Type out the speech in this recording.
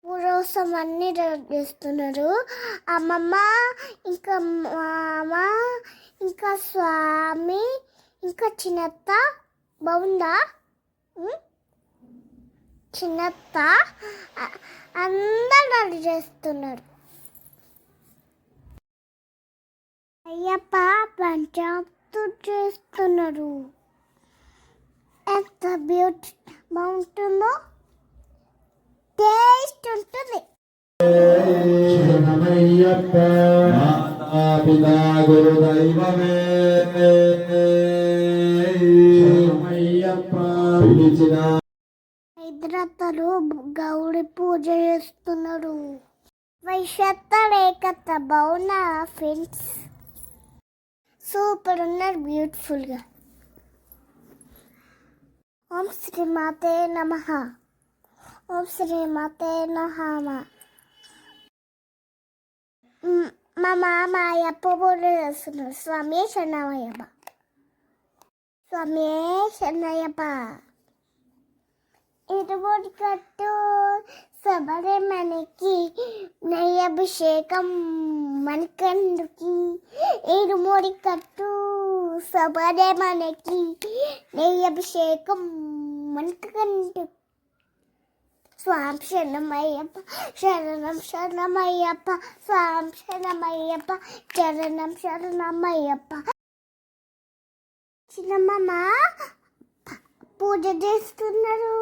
పూర్వసం అన్ని చేస్తున్నారు. అమ్మమ్మ, ఇంకా మామ, ఇంకా స్వామి, ఇంకా చిన్నత్త. బాగుందా? చిన్నత్త అందరూ రెడీ చేస్తున్నారు. అయ్యప్ప పంచామృతం చేస్తున్నారు. ఎంత బ్యూటీ బాగుంటుందో, టేస్ట్ ఉంటుంది. శరణమయ్యప్ప మాతాపితా గురుదైవమే శరణమయ్యప్ప పిలిచిన హైదరాబాద్లో గౌరీ పూజ చేస్తున్నారు. వైశత్త రేఖత బాగున్నా ఫ్రెండ్స్? సూపర్ ఉన్నారు, బ్యూటిఫుల్గా. ఓం శ్రీ మాతే నమః. ఓం శ్రీ మాతే నమః. మా మామ అయ్యప్ప పూజ చేస్తున్నారు. స్వామి శరణమయ్యప్ప, స్వామి శరణయ్యప్ప. ఇరుముడి కట్టు శబరిమలకి, నెయ్యభిషేకం మనకందుకి. ఇరుముడి కట్టు శబరిమలకి, నెయ్యభిషేకం మనకందుకి. స్వామి శరణమయ్యప్ప, శరణం శరణమయ్యప్ప, స్వామి శరణమయ్యప్ప, శరణం శరణమయ్యప్ప. చిన్నమ్మ పూజ చేస్తున్నారు.